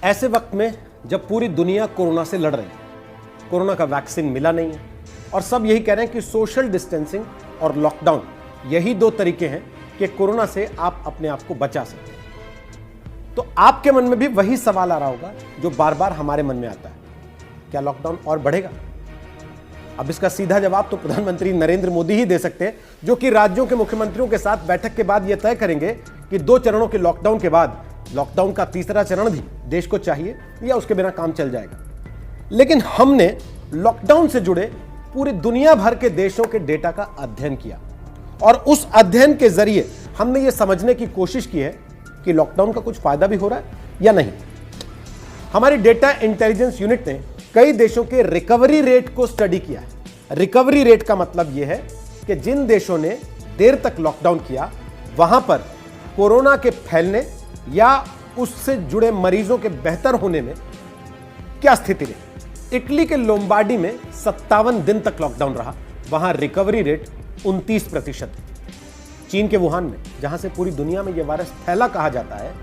ऐसे वक्त में जब पूरी दुनिया कोरोना से लड़ रही है, कोरोना का वैक्सीन मिला नहीं है और सब यही कह रहे हैं कि सोशल डिस्टेंसिंग और लॉकडाउन यही दो तरीके हैं कि कोरोना से आप अपने आप को बचा सकें, तो आपके मन में भी वही सवाल आ रहा होगा जो बार बार हमारे मन में आता है, क्या लॉकडाउन और बढ़ेगा? अब इसका सीधा जवाब तो प्रधानमंत्री नरेंद्र मोदी ही दे सकते हैं, जो कि राज्यों के मुख्यमंत्रियों के साथ बैठक के बाद यह तय करेंगे कि 2 चरणों के लॉकडाउन के बाद लॉकडाउन का तीसरा चरण भी देश को चाहिए या उसके बिना काम चल जाएगा। लेकिन हमने लॉकडाउन से जुड़े पूरी दुनिया भर के देशों के डेटा का अध्ययन किया और उस अध्ययन के जरिए हमने ये समझने की कोशिश की है कि लॉकडाउन का कुछ फायदा भी हो रहा है या नहीं। हमारी डेटा इंटेलिजेंस यूनिट ने कई देशों के रिकवरी रेट को स्टडी किया है। रिकवरी रेट का मतलब यह है कि जिन देशों ने देर तक लॉकडाउन किया वहां पर कोरोना के फैलने या उससे जुड़े मरीजों के बेहतर होने में क्या स्थिति रही। इटली के लोम्बार्डी में 57 दिन तक लॉकडाउन रहा, वहां रिकवरी रेट 29%। चीन के वुहान में, जहां से पूरी दुनिया में यह वायरस फैला कहा जाता है,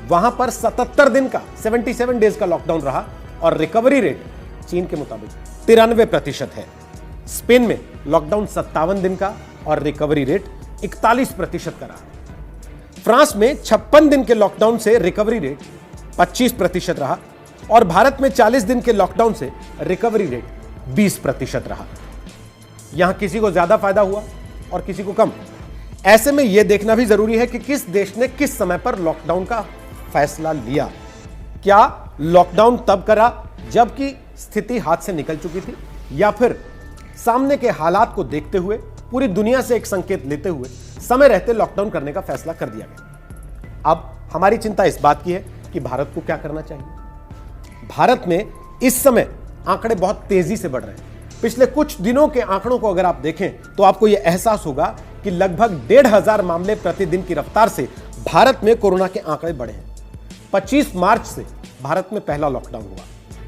वहां पर 77 दिन का 77 डेज का लॉकडाउन रहा और रिकवरी रेट चीन के मुताबिक 93% है। स्पेन में लॉकडाउन 57 दिन का और रिकवरी रेट 41% का रहा। फ्रांस में 56 दिन के लॉकडाउन से रिकवरी रेट 25% रहा और भारत में 40 दिन के लॉकडाउन से रिकवरी रेट 20% रहा। यहां किसी को ज्यादा फायदा हुआ और किसी को कम। ऐसे में यह देखना भी जरूरी है कि किस देश ने किस समय पर लॉकडाउन का फैसला लिया। क्या लॉकडाउन तब करा जबकि स्थिति हाथ से निकल चुकी थी, या फिर सामने के हालात को देखते हुए पूरी दुनिया से एक संकेत लेते हुए समय रहते लॉकडाउन करने का फैसला कर दिया गया? अब हमारी चिंता इस बात की है कि भारत को क्या करना चाहिए। भारत में इस समय आंकड़े बहुत तेजी से बढ़ रहे हैं। पिछले कुछ दिनों के आंकड़ों को अगर आप देखें तो आपको यह एहसास होगा कि लगभग 1,500 मामले प्रतिदिन की रफ्तार से भारत में कोरोना के आंकड़े बढ़े हैं। 25 मार्च से भारत में पहला लॉकडाउन हुआ,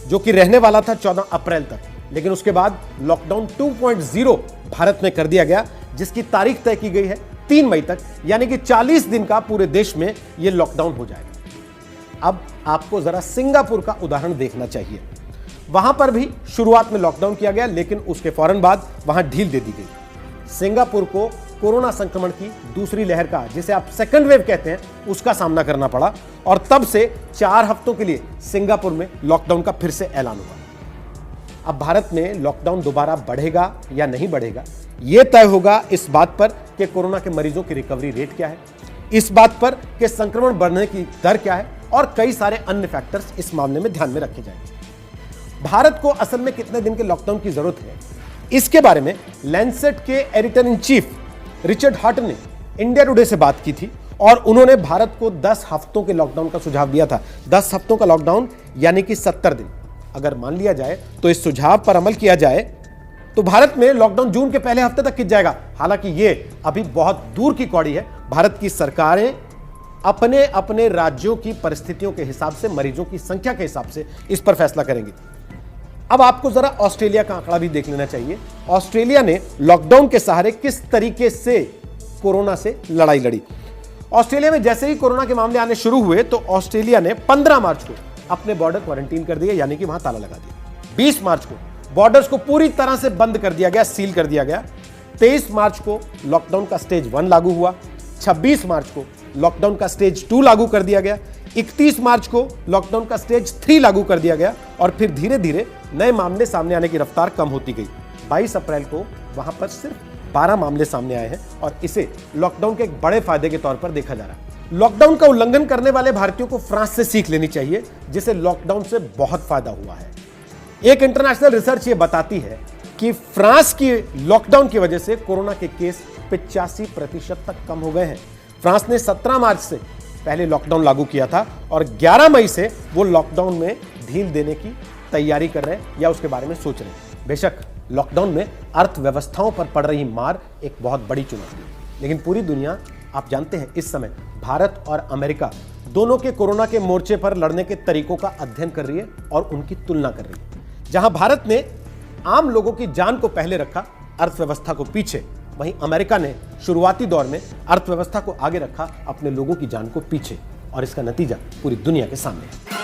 जो कि रहने वाला था 14 अप्रैल तक, लेकिन उसके बाद लॉकडाउन 2.0 भारत में कर दिया गया, जिसकी तारीख तय की गई है 3 मई तक, यानी कि 40 दिन का पूरे देश में यह लॉकडाउन हो जाएगा। अब आपको जरा सिंगापुर का उदाहरण देखना चाहिए। वहां पर भी शुरुआत में लॉकडाउन किया गया, लेकिन उसके फौरन बाद वहां ढील दे दी गई। सिंगापुर को कोरोना संक्रमण की दूसरी लहर का, जिसे आप सेकंड वेव कहते हैं, उसका सामना करना पड़ा और तब से 4 हफ्तों के लिए सिंगापुर में लॉकडाउन का फिर से ऐलान हुआ। अब भारत में लॉकडाउन दोबारा बढ़ेगा या नहीं बढ़ेगा, यह तय होगा इस बात पर कि कोरोना के मरीजों की रिकवरी रेट क्या है, इस बात पर कि संक्रमण बढ़ने की दर क्या है और कई सारे अन्य फैक्टर्स इस मामले में ध्यान में रखे जाएंगे। भारत को असल में कितने दिन के लॉकडाउन की जरूरत है, इसके बारे में लैंसेट के editor in chief Richard Horton ने इंडिया टुडे से बात की थी और उन्होंने भारत को 10 हफ्तों के लॉकडाउन का सुझाव दिया था। 10 हफ्तों का लॉकडाउन यानी कि 70 दिन अगर मान लिया जाए तो इस सुझाव पर अमल किया जाए तो भारत में लॉकडाउन जून के पहले हफ्ते तक खिंच जाएगा। हालांकि यह अभी बहुत दूर की कौड़ी है। भारत की सरकारें अपने अपने राज्यों की परिस्थितियों के हिसाब से, मरीजों की संख्या के हिसाब से इस पर फैसला करेंगी। अब आपको जरा ऑस्ट्रेलिया का आंकड़ा भी देख लेना चाहिए। ऑस्ट्रेलिया ने लॉकडाउन के सहारे किस तरीके से कोरोना से लड़ाई लड़ी। ऑस्ट्रेलिया में जैसे ही कोरोना के मामले आने शुरू हुए तो ऑस्ट्रेलिया ने 15 मार्च को अपने बॉर्डर क्वारंटीन कर दिए, यानी कि वहां ताला लगा दिया। 20 मार्च को बॉर्डर्स को पूरी तरह से बंद कर दिया गया, सील कर दिया गया। 23 मार्च को लॉकडाउन का स्टेज 1 लागू हुआ। 26 मार्च को लॉकडाउन का स्टेज 2 लागू कर दिया गया। 31 मार्च को लॉकडाउन का स्टेज 3 लागू कर दिया गया और फिर धीरे धीरे नए मामले सामने आने की रफ्तार कम होती गई। 22 अप्रैल को वहां पर सिर्फ 12 मामले सामने आए हैं और इसे लॉकडाउन के एक बड़े फायदे के तौर पर देखा जा रहा है। लॉकडाउन का उल्लंघन करने वाले भारतीयों को फ्रांस से सीख लेनी चाहिए, जिसे लॉकडाउन से बहुत फायदा हुआ है। एक इंटरनेशनल रिसर्च ये बताती है कि फ्रांस की लॉकडाउन की वजह से कोरोना के केस 85% तक कम हो गए हैं। फ्रांस ने 17 मार्च से पहले लॉकडाउन लागू किया था और 11 मई से वो लॉकडाउन में ढील देने की तैयारी कर रहे हैं या उसके बारे में सोच रहे हैं। बेशक लॉकडाउन में अर्थव्यवस्थाओं पर पड़ रही मार एक बहुत बड़ी चुनौती है, लेकिन पूरी दुनिया, आप जानते हैं, इस समय भारत और अमेरिका दोनों के कोरोना के मोर्चे पर लड़ने के तरीकों का अध्ययन कर रही है और उनकी तुलना कर रही है। जहां भारत ने आम लोगों की जान को पहले रखा, अर्थव्यवस्था को पीछे, वहीं अमेरिका ने शुरुआती दौर में अर्थव्यवस्था को आगे रखा, अपने लोगों की जान को पीछे, और इसका नतीजा पूरी दुनिया के सामने है।